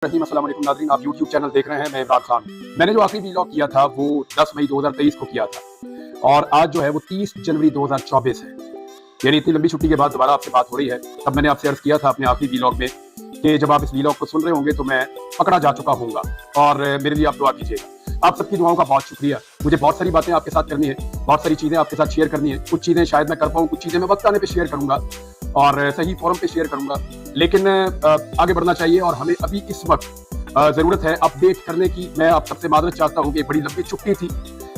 रहीम, अस्सलाम वालेकुम नाज़रीन, आप YouTube चैनल देख रहे हैं। मैं इमरान खान। मैंने जो आखिरी व्लॉग किया था वो 10 मई 2023 को किया था और आज जो है वो 30 जनवरी 2024 है, यानी इतनी लंबी छुट्टी के बाद दोबारा आपसे बात हो रही है। तब मैंने आपसे अर्ज किया था अपने आखिरी व्लॉग में कि जब आप इस व्लॉग को सुन रहे होंगे तो मैं पकड़ा जा चुका हूँगा और मेरे लिए आप दुआ कीजिएगा। आप सबकी दुआओं का बहुत शुक्रिया। मुझे बहुत सारी बातें आपके साथ करनी है, बहुत सारी चीज़ें आपके साथ शेयर करनी है। कुछ चीज़ें शायद मैं कर पाऊँ, कुछ चीज़ें मैं वक्त आने पर शेयर करूँगा और सही फोरम पे शेयर करूँगा, लेकिन आगे बढ़ना चाहिए और हमें अभी इस वक्त ज़रूरत है अपडेट करने की। मैं आप सबसे मादरत चाहता हूँ कि एक बड़ी लंबी छुट्टी थी,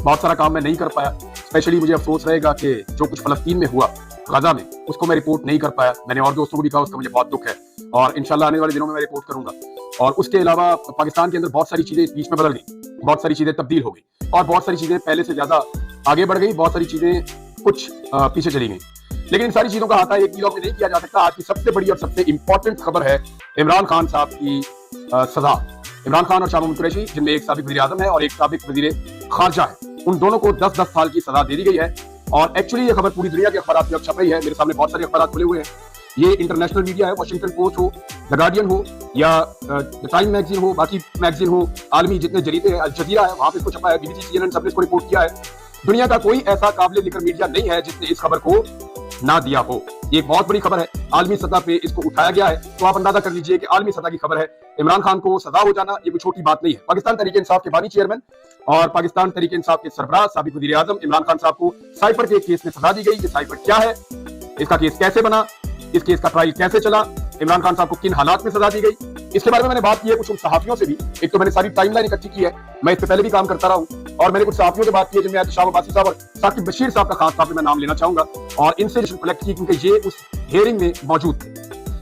बहुत सारा काम मैं नहीं कर पाया। स्पेशली मुझे अफसोस रहेगा कि जो कुछ फ़लस्तीन में हुआ, गाज़ा में, उसको मैं रिपोर्ट नहीं कर पाया। मैंने और दोस्तों को भी कहा, उसका मुझे बहुत दुख है और इंशाल्लाह आने वाले दिनों में मैं रिपोर्ट करूँगा। और उसके अलावा पाकिस्तान के अंदर बहुत सारी चीज़ें इस बीच में बदल गई, बहुत सारी चीज़ें तब्दील हो गई और बहुत सारी चीज़ें पहले से ज़्यादा आगे बढ़ गई, बहुत सारी चीज़ें कुछ पीछे चली गई। लेकिन इन सारी चीज़ों का अहाता एक व्लॉग में नहीं किया जा सकता। आज की सबसे बड़ी और सबसे इंपॉर्टेंट खबर है इमरान खान साहब की सजा। इमरान खान और शाह महमूद कुरैशी, जिनमें एक साबिक वज़ीर-ए-आज़म है और एक साबिक वज़ीर खारजा है, उन दोनों को 10-10 साल की सजा दे दी गई है। और एक्चुअली ये खबर पूरी दुनिया के अखबार में छप रही है। मेरे सामने बहुत सारे अखबार खुले हुए हैं। ये इंटरनेशनल मीडिया है, वाशिंगटन पोस्ट हो, द गार्डियन हो या द टाइम मैगजीन हो, बाकी मैगजीन हो, आलमी जितने जरीदे हैं, अल जज़ीरा है, वहां पे इसको छपा है, BBC, CNN सबने इसको रिपोर्ट किया है। दुनिया का कोई ऐसा काबिल जिक्र मीडिया नहीं है जिसने इस खबर को ना दिया हो। ये एक बहुत बड़ी खबर है, आलमी सतह पे इसको उठाया गया है। तो आप अंदाजा कर लीजिए कि आलमी सतह की खबर है। इमरान खान को सजा हो जाना ये कोई छोटी बात नहीं है। पाकिस्तान तहरीक इंसाफ के बानी चेयरमैन और पाकिस्तान तहरीक इंसाफ के सरबराह साबिक वज़ीर-ए-आज़म इमरान खान साहब को साइफर के केस में सजा दी गई। ये साइफर क्या है, इसका केस कैसे बना, इस केस का ट्रायल कैसे चला, इमरान खान साहब को किन हालात में सजा दी गई, इसके बारे में मैंने बात की है कुछ उन सहाफियों से भी। एक तो मैंने सारी टाइमलाइन इकट्ठी की है, मैं इससे पहले भी काम करता रहा हूं और मैंने कुछ सहाफियों से बात की है, जिनमें शाह अब्बासी साहब और साकिब बशीर साहब का खास तौर पे मैं नाम लेना चाहूंगा और इनसे कलेक्ट की, क्योंकि ये उस हियरिंग में मौजूद थे।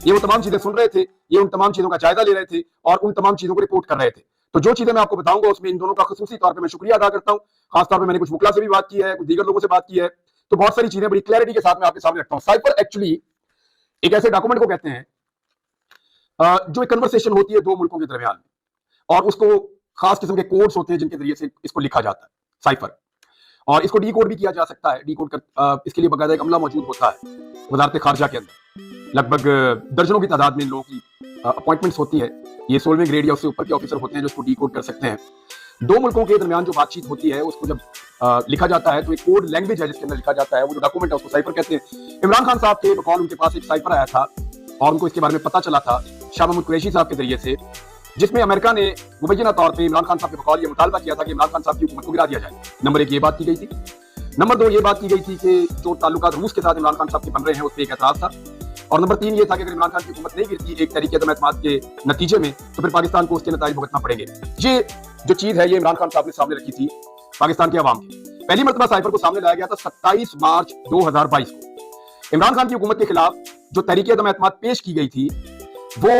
ये वो तमाम चीजें सुन रहे थे, ये उन तमाम चीजों का जायजा ले रहे थे और उन तमाम चीजों को रिपोर्ट कर रहे थे। तो जो चीजें मैं आपको बताऊंगा उसमें इन दोनों का खुसूसी तौर पर मैं शुक्रिया अदा करता हूँ। खासतौर पर मैंने कुछ वकला से भी बात की है, कुछ दीगर लोगों से बात की है, तो बहुत सारी चीजें बड़ी क्लैरिटी के साथ मैं आपके सामने रखता हूँ। साइफर एक्चुअली एक ऐसे डॉक्यूमेंट को कहते हैं जो एक कन्वर्सेशन होती है दो मुल्कों के दरमियान में और उसको खास किस्म के कोड्स होते हैं जिनके जरिए से इसको लिखा जाता है, साइफर। और इसको डी कोड भी किया जा सकता है। डी कोड कर इसके लिए बकायदा एक अमला मौजूद होता है वजारत खारजा के अंदर। लगभग दर्जनों की तादाद में इन लोगों की अपॉइंटमेंट्स होती है। ये 16वें ग्रेड या उससे ऊपर के ऑफिसर होते हैं जो इसको डी कोड कर सकते हैं। दो मुल्कों के दरमियान जो बातचीत होती है उसको जब लिखा जाता है तो एक कोड लैंग्वेज है जिसके अंदर लिखा जाता है। वो जो डॉक्यूमेंट है उसको साइफर कहते हैं। इमरान खान साहब के बकौल उनके पास एक साइफर आया था और उनको इसके बारे में पता चला था शाह महमूद कुरैशी साहब के जरिए से, जिसमें अमेरिका ने मुबैना तौर पे इमरान खान साहब के बकौल ये मुतालबा किया था कि इमरान खान साहब की हुकूमत को गिरा दिया जाए। नंबर 1 ये बात की गई थी। नंबर 2 ये बात की गई थी कि जो ताल्लुकात रूस के साथ इमरान खान साहब के बन रहे हैं उस पर एक एतराज था। और नंबर 3 ये था कि अगर इमरान खान की हुकूमत नहीं गिरती एक तरीके एतमाद के नतीजे में तो फिर पाकिस्तान को उसके नतीजे भुगतना पड़ेंगे। ये जो चीज है ये इमरान खान साहब ने सामने रखी थी पाकिस्तान के अवाम की। पहली मरतबा साइफर को सामने लाया गया था 27 मार्च 2022 को। इमरान खान की हुकूमत के खिलाफ जो तहरीक एतमाद पेश की गई थी वो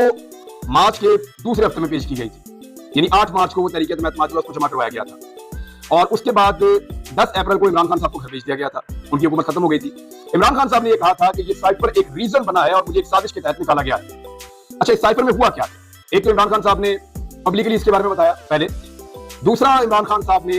मार्च के दूसरे हफ्ते में पेश की गई थी, यानी 8 मार्च को वो तहरीक एतमाद को जमा करवाया गया था और उसके बाद 10 अप्रैल को इमरान खान साहब को घर भेज दिया गया था। उनकी हुकूमत खत्म हो गई थी। इमरान खान साहब ने ये कहा था कि ये साइफर एक रीजन बना है और मुझे एक साजिश के तहत निकाला गया है। अच्छा, इस साइफर में हुआ क्या? एक तो इमरान खान साहब ने पब्लिकली इसके बारे में बताया पहले। दूसरा, इमरान खान साहब ने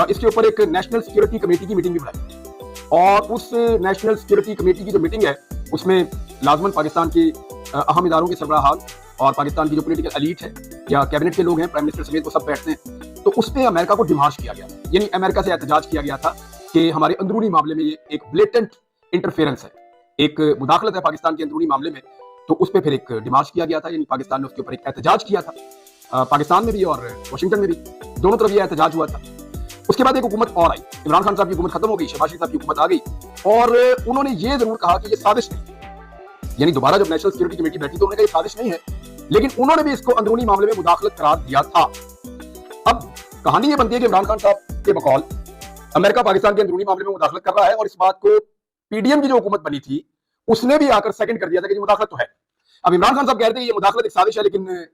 इसके ऊपर एक नेशनल सिक्योरिटी कमेटी की मीटिंग भी बुलाई और उस नेशनल सिक्योरिटी कमेटी की जो मीटिंग है उसमें लाजमन पाकिस्तान के अहम इदारों के सरबराहान और पाकिस्तान की जो पॉलिटिकल एलीट है या कैबिनेट के लोग हैं, प्राइम मिनिस्टर समेत, वो सब बैठते हैं। तो उसमें अमेरिका को डिमांड किया गया, यानी अमेरिका से एहतजाज किया गया था कि हमारे अंदरूनी मामले में ये एक ब्लेटेंट इंटरफेरेंस है, एक मुदाखलत है पाकिस्तान के अंदरूनी मामले में। तो उस पर फिर एक डिमांड किया गया था, यानी पाकिस्तान ने उसके ऊपर एक एहतजाज किया था। पाकिस्तान में भी और वाशिंगटन में भी, दोनों तरफ ये एहतजाज हुआ था। उसके बाद एक हुकूमत और आई, इमरान खान साहब की हुकूमत खत्म हो गई, शहबाज शरीफ साहब की हुकूमत आ गई और उन्होंने ये जरूर कहा कि ये साजिश नहीं, यानी दोबारा जब नेशनल सिक्योरिटी कमेटी बैठी तो उन्होंने कहा ये साजिश नहीं है, लेकिन उन्होंने भी इसको अंदरूनी मामले में मुदाखलत करार दिया था। अब कहानी ये बनती है कि इमरान खान साहब के बकौल अमेरिका पाकिस्तान के अंदरूनी मामले में मुदाखलत कर रहा है और इस बात को पीडीएम की जो हुकूमत बनी थी उसने भी आकर सेकंड कर दिया था कि मुदाखलत तो है। अब इमरान खान साहब कह रहे थे ये मुदाखलत एक साजिश है, लेकिन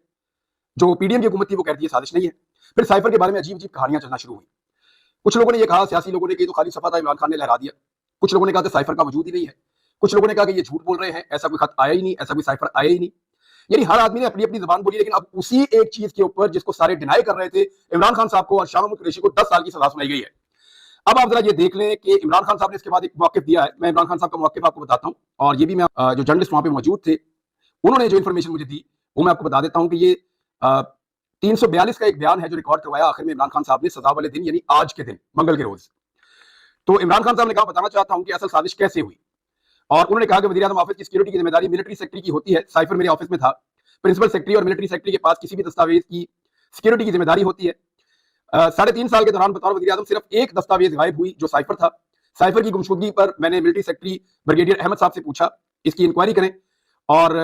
जो पीडीएम की हुकूमत थी वो कहती है साजिश नहीं है। फिर साइफर के बारे में अजीब अजीब कहानियां चलना शुरू हुई। कुछ लोगों ने ये कहा, सियासी लोगों ने, कि तो खाली सफा था, इमरान खान ने लहरा दिया। कुछ लोगों ने कहा कि साइफर का वजूद ही नहीं है। कुछ लोगों ने कहा कि ये झूठ बोल रहे हैं, ऐसा कोई खत आया ही नहीं, ऐसा कोई साइफर आया ही नहीं। यानी हर आदमी ने अपनी अपनी जुबान बोली, लेकिन अब उसी एक चीज के ऊपर जिसको सारे डिनाई कर रहे थे, इमरान खान साहब को और शाह महमूद कुरैशी को 10 साल की सजा सुनाई गई है। अब आप जरा ये देख लें कि इमरान खान साहब ने इसके बाद एक मौक़िफ़ दिया है। मैं इमरान खान साहब का मौक़िफ़ आपको बताता हूँ और ये भी मैं जो जर्नलिस्ट वहां पे मौजूद थे उन्होंने जो इन्फॉर्मेशन मुझे दी वो मैं आपको बता देता हूँ कि ये 342 का एक बयान है जो रिकॉर्ड करवाया आखिर में इमरान खान साहब ने सजा वाले दिन, यानी आज के दिन, मंगल के रोज। तो इमरान खान साहब ने कहा, बताना चाहता हूं कि असल साजिश कैसे हुई। और उन्होंने कहा कि वज़ीर आज़म ऑफिस की सिक्योरिटी की जिम्मेदारी मिलिट्री सेक्रेटरी की होती है। साइफर मेरे ऑफिस में था। प्रिंसिपल सेक्रेटरी और मिलिट्री सेक्रेटरी के पास किसी भी दस्तावेज की सिक्योरिटी की जिम्मेदारी होती है। 3.5 साल के दौरान बतौर वज़ीर आज़म सिर्फ एक दस्तावेज गायब हुई, जो साइफर था। साइफर की गुमशुदगी पर मैंने मिलिट्री सेक्रेटरी ब्रिगेडियर अहमद साहब से पूछा इसकी इंक्वायरी करें। और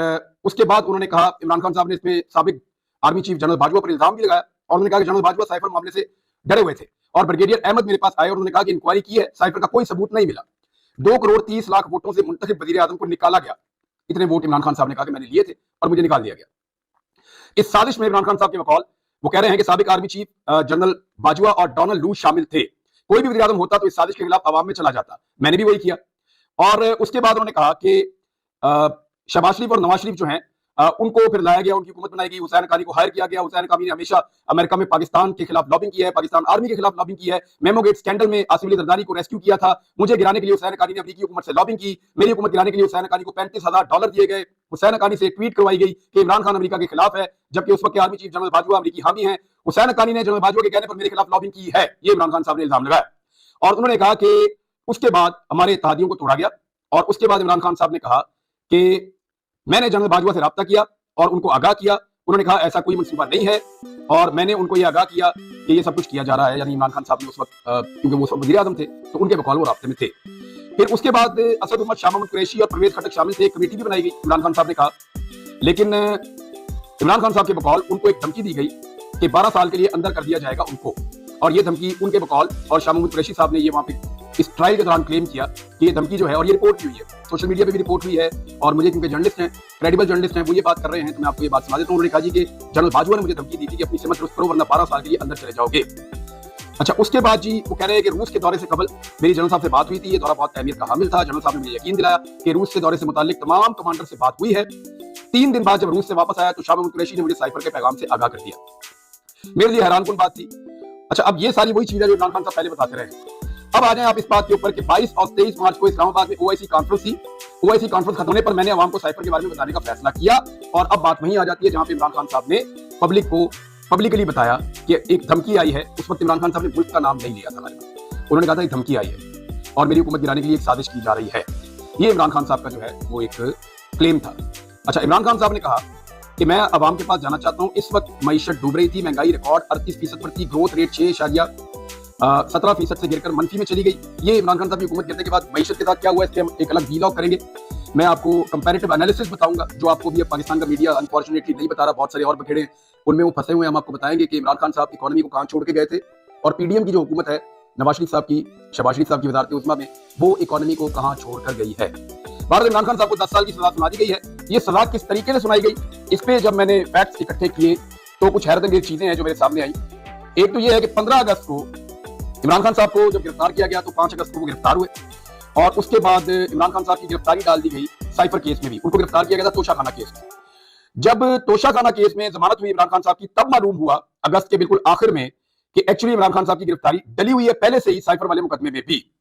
उसके बाद उन्होंने कहा, इमरान खान साहब ने इसमें साबिक आर्मी चीफ जनरल बाजवा पर इल्जाम भी लगाया और उन्होंने कहा कि जनरल बाजवा साइफर मामले से डरे हुए थे। और ब्रिगेडियर अहमद मेरे पास आए और उन्होंने कहा कि इंक्वायरी की है, साइफर का कोई सबूत नहीं मिला। 2 करोड़ 30 लाख वोटों से मुंतखब वज़ीर आज़म को निकाला गया। इतने वोट इमरान खान साहब ने कहा कि मैंने लिए थे और मुझे निकाल दिया गया। इस साजिश में इमरान खान साहब के बकौल वो कह रहे हैं कि साबिक आर्मी चीफ जनरल बाजवा और डोनाल्ड लू शामिल थे। कोई भी वज़ीर आज़म होता तो इस साजिश के खिलाफ अवाम में चला जाता। मैंने भी वही किया। और उसके बाद उन्होंने कहा कि शहबाज शरीफ और नवाज शरीफ जो हैं उनको फिर लाया गया, उनकी हुकूमत बनाई गई, हुसैन हक्कानी को हायर किया गया। हुसैन हक्कानी ने हमेशा अमेरिका में पाकिस्तान के खिलाफ लॉबिंग की है, पाकिस्तान आर्मी के खिलाफ लॉबिंग की है। मेमो गेट स्कैंडल में आसिफ अली जरदारी को रेस्क्यू किया था। मुझे गिराने के लिए हुसैन हक्कानी ने अमेरिकी हुकूमत से लॉबिंग की। मेरी हुकूमत गिराने के लिए हुसैन हक्कानी को $35,000 दिए गए। हुसैन हक्कानी से ट्वीट करवाई गई कि इमरान खान अमेरिका के खिलाफ है, जबकि उस वक्त आर्मी चीफ जनरल बाजवा अमेरिकी हामी हैं। हुसैन हक्कानी ने जनरल बाजवा के कहने पर मेरे खिलाफ लॉबिंग की है, ये इमरान खान साहब ने इल्जाम लगाया। और उन्होंने कहा कि उसके बाद हमारे इत्तेहादियों को तोड़ा गया। और उसके बाद इमरान खान साहब ने कहा कि मैंने जनरल बाजवा से रब्ता किया और उनको आगाह किया। उन्होंने कहा ऐसा कोई मंसूबा नहीं है और मैंने उनको ये आगाह किया कि ये सब कुछ किया जा रहा है। यानी इमरान खान साहब ने उस वक्त क्योंकि वो वज़ीर आज़म थे तो उनके बकौल वो राब्ते में थे। फिर उसके बाद असद उमर, शाह महमूद कुरैशी और परवेज खटक शामिल थे। एक कमेटी भी बनाई गई, इमरान खान साहब ने कहा। लेकिन इमरान खान साहब के बकौल उनको एक धमकी दी गई कि 12 साल के लिए अंदर कर दिया जाएगा उनको। और ये धमकी उनके बकौल और शाह महमूद कुरैशी साहब ने ये वहां पे इस ट्रायल के दौरान क्लेम किया कि ये धमकी जो है, और ये रिपोर्ट भी हुई है, सोशल मीडिया पे भी रिपोर्ट हुई है। और मुझे क्योंकि जर्नलिस्ट हैं, क्रेडिबल जर्नलिस्ट हैं, वो ये बात कर रहे हैं तो मैं आपको ये बात सुना देता हूं। उन्होंने कहा जी कि जनरल बाजवा ने मुझे धमकी दी थी कि अपनी सिमत दुरुस्त करो वरना 12 साल के लिए अंदर चले जाओगे। अच्छा, उसके बाद जी वो कह रहे हैं कि रूस के दौरे से कबल मेरी जनरल साहब से बात हुई थी। ये दौरा बहुत अहमियत का हामिल था। जनरल साहब ने मुझे यकीन दिलाया कि रूस के दौरे से मुताल्लिक तमाम कमांडर से बात हुई है। 3 दिन बाद जब रूस से वापस आया तो शाह महमूद कुरैशी ने मुझे साइफर के पैगाम से आगाह कर दिया। मेरे लिए हैरानकुन बात थी। अच्छा, अब ये सारी वही चीजें जो इमरान खान साहब पहले बताते रहे। अब आ जाएं आप इस बात के ऊपर कि 22 और 23 मार्च को इस्लामाबाद में ओआईसी कॉन्फ्रेंस थी। ओआईसी कॉन्फ्रेंस खत्म होने पर मैंने अवाम को साइफर के बारे में बताने का फैसला किया। और अब बात वहीं आ जाती है जहां पे इमरान खान साहब ने पब्लिक को पब्लिकली बताया कि एक धमकी आई है। उस वक्त इमरान खान साहब ने मुल्क का नाम नहीं लिया था। उन्होंने कहा था एक धमकी आई है और मेरी हुकूमत गिराने के लिए एक साजिश की जा रही है। ये इमरान खान साहब का जो है वो एक क्लेम था। अच्छा, इमरान खान साहब ने कहा कि मैं अवाम के पास जाना चाहता हूँ। इस वक्त मईशत डूब रही थी, महंगाई रिकॉर्ड 38% पर थी, ग्रोथ रेट 6.17% से गिरकर मनफी में चली गई। ये इमरान खान साहब की हुकूमत गिरने के बाद मईशत के साथ क्या हुआ, इसके हम एक अलग व्लॉग करेंगे। मैं आपको कंपैरेटिव एनालिसिस बताऊंगा जो आपको भी पाकिस्तान का मीडिया अनफॉर्चुनेटली नहीं बता रहा। बहुत सारे और बखेड़े उनमें वो फंसे हुए हैं। हम आपको बताएंगे कि इमरान खान साहब इकोनॉमी को कहां छोड़ के गए थे और पीडीएम की जो हुकूमत है नवाज शरीफ साहब की, शहबाज शरीफ साहब की वज़ारत उस्मा में, वो इकोनॉमी को कहां छोड़कर गई है। भारत इमरान खान साहब को 10 साल की सजा सुना दी गई है। ये सजा किस तरीके से सुनाई गई, इस पे जब मैंने फैक्ट्स इकट्ठे किए तो कुछ हैरतअंगेज चीजें हैं जो मेरे सामने आई। एक तो ये है कि 15 अगस्त को इमरान खान साहब को जब गिरफ्तार किया गया तो 5 अगस्त को वो गिरफ्तार हुए। और उसके बाद इमरान खान साहब की गिरफ्तारी डाल दी गई साइफर केस में भी। उनको गिरफ्तार किया गया था तोशाखाना केस में। जब तोशाखाना केस में जमानत हुई इमरान खान साहब की, तब मालूम हुआ अगस्त के बिल्कुल आखिर में कि एक्चुअली इमरान खान साहब की गिरफ्तारी डली हुई है पहले से ही साइफर वाले मुकदमे में भी।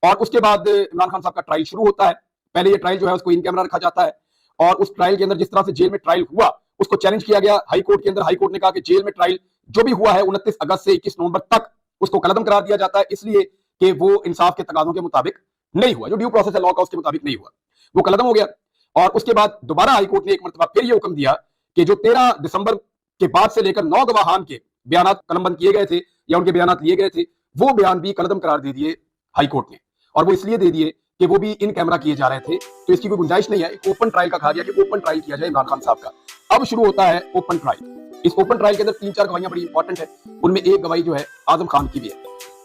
और उसके बाद इमरान खान साहब का ट्रायल शुरू होता है। पहले ये ट्रायल जो है उसको इन कैमरा रखा जाता है और उस ट्रायल के अंदर जिस तरह से जेल में ट्रायल हुआ उसको चैलेंज किया गया हाई कोर्ट के अंदर। हाई कोर्ट ने कहा कि जेल में ट्रायल जो भी हुआ है 29 अगस्त से 21 नवंबर तक उसको कलअदम करार दिया जाता है, इसलिए कि वो इंसाफ के तकाज़ों के मुताबिक नहीं हुआ, जो ड्यू प्रोसेस है लॉ का उसके मुताबिक नहीं हुआ, वो कलअदम हो गया। और उसके बाद दोबारा हाई कोर्ट ने एक मरतबा फिर ये हुक्म दिया कि जो 13 दिसंबर के बाद से लेकर 9 गवाहान के बयान कलमबंद किए गए थे या उनके बयान लिए गए थे, वो बयान भी कलअदम करार दे दिए हाई कोर्ट ने। और वो इसलिए दे दिए कि वो भी इन कैमरा किए जा रहे थे, तो इसकी कोई गुंजाइश नहीं है। एक ओपन ट्रायल का कहा गया कि ओपन ट्रायल किया जाए इमरान खान साहब का। अब शुरू होता है ओपन ट्रायल। इस ओपन ट्रायल के अंदर 3-4 गवाहियां बड़ी इंपॉर्टेंट है। उनमें एक गवाही जो है आजम खान की भी है।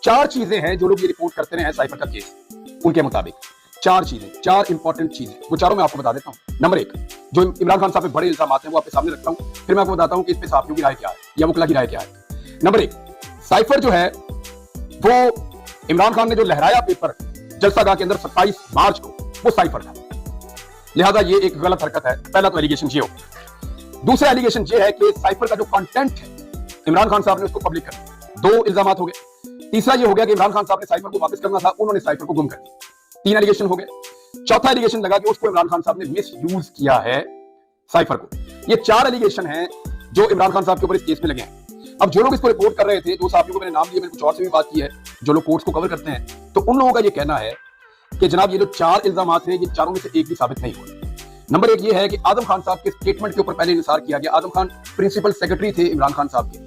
4 चीजें हैं जो लोग ये रिपोर्ट करते रहे हैं साइफर का केस, उनके मुताबिक 4 चीजें, 4 इंपॉर्टेंट चीजें, वो चारों मैं आपको बता देता हूं। नंबर 1, जो इमरान खान साहब पे बड़े इल्जाम आते हैं वो आपके सामने रखता हूं, फिर मैं आपको बताता हूं कि इस पे साथियों की राय क्या है या वकला की राय क्या है। नंबर 1, साइफर जो है वो इमरान खान ने जो लहराया पेपर जलसागाह के अंदर 27 मार्च को, वो साइफर था, लिहाजा ये एक गलत हरकत है। पहला तो एलिगेशन ये हो। दूसरा एलिगेशन ये है कि साइफर का जो कंटेंट है इमरान खान साहब ने उसको पब्लिक कर दिया। 2 इल्जाम हो गए। तीसरा ये हो गया कि इमरान खान साहब ने साइफर को वापस करना था, उन्होंने साइफर को गुम कर दिया। 3 एलिगेशन हो गए। चौथा एलिगेशन लगा कि उसको इमरान खान साहब ने मिस यूज किया है साइफर को। ये 4 एलिगेशन हैं जो इमरान खान साहब के ऊपर इस केस में लगे हैं। अब जो लोग इसको रिपोर्ट कर रहे थे, दो साथियों को मैंने नाम लिए, मैंने कुछ और से भी बात की है जो लोग कोर्ट्स को कवर करते हैं, तो उन लोगों का ये कहना है कि जनाब ये जो 4 इल्जामात हैं, ये चारों में से एक भी साबित नहीं हुए। नंबर 1 ये है कि आजम खान साहब के स्टेटमेंट के ऊपर पहले इंसार किया गया। आजम खान प्रिंसिपल सेक्रेटरी थे इमरान खान साहब के,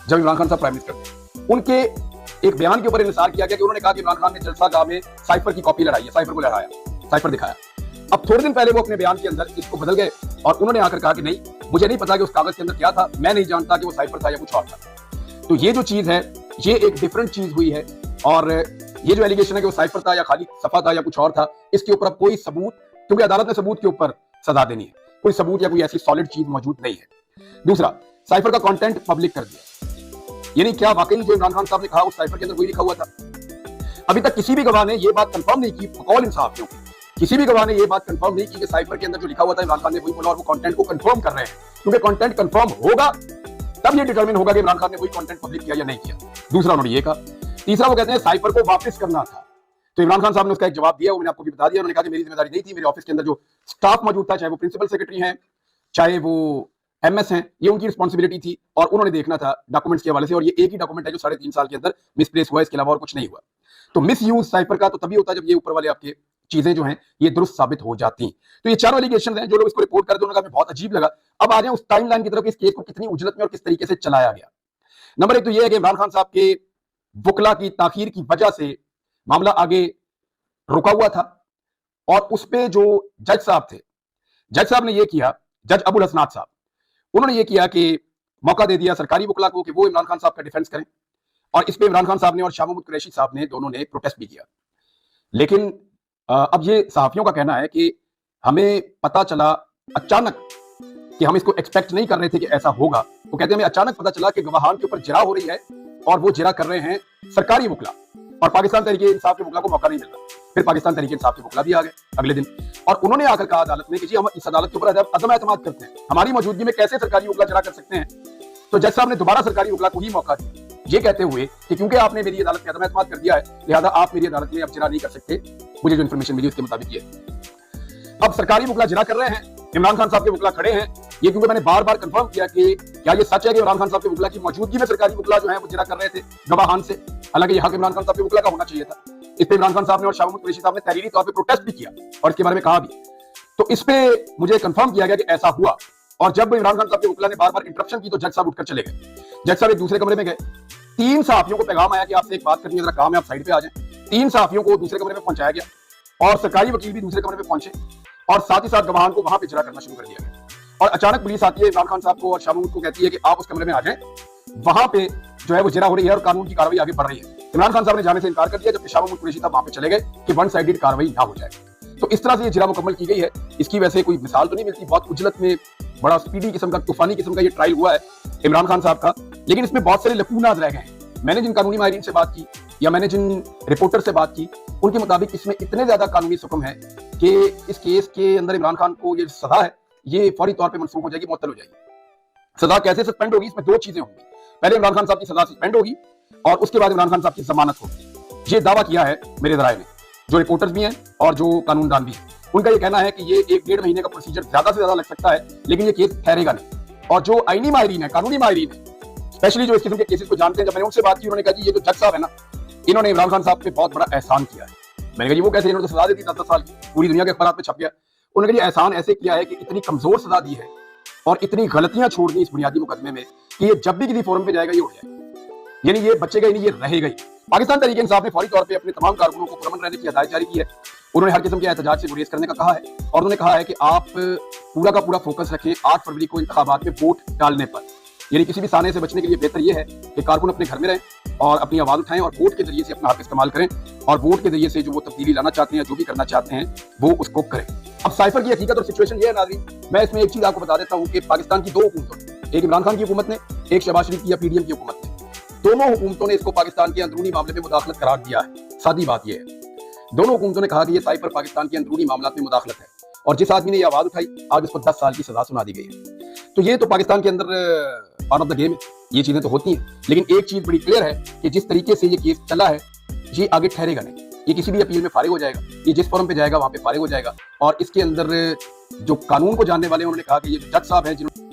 जब इमरान खान साहब प्राइम मिनिस्टर थे। उनके एक बयान के ऊपर इंसार किया गया कि उन्होंने कहा कि इमरान खान ने जलसागाह में साइफर की कॉपी लड़ाई है, साइफर को लड़ाया, साइफर दिखाया। अब थोड़े दिन पहले वो अपने बयान के अंदर इसको बदल गए और उन्होंने आकर कहा कि नहीं, मुझे नहीं पता कि उस कागज के अंदर क्या था, मैं नहीं जानता कि वो साइफर था या कुछ और था। तो ये जो चीज है, ये एक डिफरेंट चीज हुई है। और ये जो एलिगेशन है कि वो साइफर था या खाली सफा था या कुछ और था, इसके ऊपर अब कोई सबूत, क्योंकि अदालत ने सबूत के ऊपर सजा देनी है, कोई सबूत या कोई ऐसी सॉलिड चीज मौजूद नहीं है। दूसरा, साइफर का कंटेंट पब्लिक कर दिया, यानी क्या वाकई जो इमरान खान साहब ने कहा उस साइफर के अंदर वही लिखा हुआ था? अभी तक किसी भी गवाह ने ये बात कंफर्म नहीं की, बकौल इंसाफ क्यों, किसी भी गवाह ने ये बात कंफर्म नहीं की कि साइफर के अंदर जो लिखा हुआ था इमरान खान ने वही बोला, और वो कंटेंट को कंफर्म कर रहे हैं, क्योंकि कंटेंट कंफर्म होगा तब ये डिटरमिन होगा कि इमरान खान ने वही कंटेंट पब्लिक किया या नहीं किया। दूसरा उन्होंने ये कहा। तीसरा, वो कहते हैं साइफर को वापस करना था, तो इमरान खान साहब ने उसका एक जवाब दिया, वो मैंने आपको भी बता दिया। उन्होंने कहा कि मेरी जिम्मेदारी नहीं थी, मेरे ऑफिस के अंदर जो स्टाफ मौजूद था, चाहे वो प्रिंसिपल सेक्रेटरी हैं, चाहे वो एमएस हैं, ये उनकी रिस्पॉन्सिबिलिटी थी और उन्होंने देखना था डॉक्यूमेंट्स के हवाले से। और ये एक ही डॉक्यूमेंट है जो 3.5 साल के अंदर मिसप्लेस हुआ, इसके अलावा और कुछ नहीं हुआ। तो मिस यूज साइफर का तो तभी होता है जब ये ऊपर वाले आपके चीजें जो हैं ये दुरुस्त साबित हो जाती। तो ये चारों एलिगेशन हैं, जो लोग इसको रिपोर्ट करते हैं उन्होंने बहुत अजीब लगा। अब आ जाए उस टाइमलाइन की तरफ, इस केस को कितनी उजलत में और किस तरीके से चलाया गया। नंबर 1 तो ये है कि इमरान खान साहब के वकला की ताखीर की वजह से मामला आगे रुका हुआ था, और उस पे जो जज साहब थे, जज साहब ने ये किया, जज अबुल हसनात साहब, उन्होंने ये किया कि मौका दे दिया सरकारी वकला को कि वो इमरान खान साहब का डिफेंस करें। और इस पे इमरान खान साहब ने और शाह महमूद कुरैशी साहब ने, दोनों ने प्रोटेस्ट भी किया। लेकिन अब ये सहाफियों का कहना है कि हमें पता चला अचानक, कि हम इसको एक्सपेक्ट नहीं कर रहे थे कि ऐसा होगा। तो कहते हैं हमें अचानक पता चला कि गवाहान के ऊपर जिरा हो रही है और वो जिरा कर रहे हैं सरकारी वकला, और पाकिस्तान तहरीक इंसाफ के वकला को मौका नहीं मिल रहा। फिर पाकिस्तान तहरीक इंसाफ के वकला भी आ गए अगले दिन, और उन्होंने आकर कहा अदालत में कि जी हम इस अदालत के ऊपर अदम एतमाद करते हैं, हमारी मौजूदगी में कैसे सरकारी वकला जिरा कर सकते हैं। तो जज साहब ने दोबारा सरकारी वकला को ही मौका दिया, ये कहते हुए कि क्योंकि आपने मेरी अदालत में अदम एतमाद कर दिया है, लिहाजा आप मेरी अदालत में अब जिरा नहीं कर सकते। मुझे जो इन्फॉर्मेशन मिली उसके मुताबिक ये अब सरकारी वकला जिरा कर रहे हैं, इमरान खान साहब के वकला खड़े हैं। ये क्योंकि मैंने बार बार कंफर्म किया कि क्या ये सच है कि इमरान खान साहब के वकला की मौजूदगी में सरकारी वकला जो है वो जिरा कर रहे थे गवाहान से, हालांकि यहाँ इमरान खान साहब के वकला का होना चाहिए था। इस पे इमरान खान साहब ने और शाह महमूद कुरैशी साहब ने तहरीरी तौर पे प्रोटेस्ट भी किया और इसके बारे में कहा भी। तो इस पे मुझे कंफर्म किया गया कि ऐसा हुआ, और जब इमरान खान साहब के वकला ने बार बार इंटरप्शन की तो जज साहब उठकर चले गए। जज साहब एक दूसरे कमरे में गए, 3 सहाफियों को पैगाम आया कि आपसे एक बात करनी है, जरा काम है, आप साइड पे आ जाएं। 3 सहाफियों को दूसरे कमरे में पहुंचाया गया और सरकारी वकील भी दूसरे कमरे में पहुंचे, और साथ ही साथ गवाहान को वहां पे जिरा करना शुरू कर दिया गया। और अचानक पुलिस आती है, इमरान खान साहब को और शाह महमूद को कहती है कि आप उस कमरे में आ जाएं, वहां पे जो है वो जिरा हो रही है और कानून की कार्रवाई आगे बढ़ रही है। इमरान खान साहब ने जाने से इनकार कर दिया, जबकि शाह महमूद कुरैशी साहब वहां पे चले गए कि वन साइडेड कार्रवाई ना हो जाए। तो इस तरह से ये जिरा मुकम्मल की गई है। इसकी वैसे कोई मिसाल तो नहीं मिलती, बहुत उजलत में बड़ा स्पीडी किस्म का, तूफानी किस्म का ये ट्रायल हुआ है इमरान खान साहब का, लेकिन इसमें बहुत सारे लकूनात रह गए हैं। मैंने जिन कानूनी माहिरीन से बात की या मैंने जिन रिपोर्टर से बात की, उनके मुताबिक इसमें इतने ज्यादा कानूनी सुकम है कि इस केस के अंदर इमरान खान को ये सजा है, ये फौरी तौर पे मनसूख हो जाएगी, मुअत्तल हो जाएगी। सजा कैसे सस्पेंड होगी? इसमें 2 चीजें होंगी। पहले इमरान खान साहब की सजा सस्पेंड होगी और उसके बाद इमरान खान साहब की जमानत होगी। ये दावा किया है मेरे ज़राए ने, जो रिपोर्टर्स भी हैं और जो कानूनदान भी हैं, उनका ये कहना है कि ये 1-1.5 महीने का प्रोसीजर ज्यादा से ज्यादा लग सकता है, लेकिन ये केस ठहरेगा नहीं। और जो आईनी माहिरीन है, कानूनी माहिरीन है, स्पेशली जो इस किस्म के केसेस को जानते हैं, जब मैंने उनसे बात की, उन्होंने कहा कि ये जो जज साहब है ना, इन्होंने इमरान खान साहब पे बहुत बड़ा एहसान किया है। मैंने कहा जी वो कैसे? इन्होंने तो सजा दी थी 10-10 साल की, पूरी दुनिया के अखबार में छप गया। उन्होंने कहा एहसान ऐसे किया है कि इतनी कमजोर सजा दी है और इतनी गलतियां छोड़ दी इस बुनियादी मुकदमे में कि ये जब भी किसी फोरम पे जाएगा ये उड़ जाएगा, यानी ये बचेगा ही नहीं, ये रहेगा ही। पाकिस्तान तहरीक इंसाफ ने फौरी तौर पे अपने तमाम कारकुनों को पुरअमन रहने की हिदायत जारी की है। उन्होंने हर किस्म के एहतजाज से गुरेज करने का कहा है, और उन्होंने कहा है कि आप पूरा का पूरा फोकस रखें 8 फरवरी को इंतखाबात में वोट डालने पर। यानी किसी भी साने से बचने के लिए बेहतर यह है कि कारकुन अपने घर में रहें और अपनी आवाज उठाएं और वोट के जरिए से अपना हक इस्तेमाल करें, और वोट के जरिए से जो वो तब्दीली लाना चाहते हैं, जो भी करना चाहते हैं, वो उसको करें। अब साइफर की हकीकत और सिचुएशन ये है नाज़रीन, मैं इसमें एक चीज आपको बता देता हूँ कि पाकिस्तान की 2 हुकूमतों, एक इमरान खान की हुकूमत ने, एक शहबाज शरीफ की या पीडीएम की हुकूमत ने, दोनों हुकूमतों ने इसको पाकिस्तान के अंदरूनी मामले में मुदाखलत करार दिया है। सादी बात यह है, दोनों हुकूमतों ने कहा कि ये साइफर पाकिस्तान के अंदरूनी मामलों में मुदाखलत है, और जिस आदमी ने यह आवाज उठाई आज उसको 10 साल की सजा सुना दी गई है। तो ये तो पाकिस्तान के अंदर पार्ट ऑफ द गेम है, ये चीजें तो होती हैं, लेकिन एक चीज बड़ी क्लियर है कि जिस तरीके से ये केस चला है ये आगे ठहरेगा नहीं, ये किसी भी अपील में फारिग हो जाएगा, ये जिस फोरम पे जाएगा वहां पे फारिग हो जाएगा। और इसके अंदर जो कानून को जानने वाले उन्होंने कहा कि ये जो जज साहब हैं जिन्होंने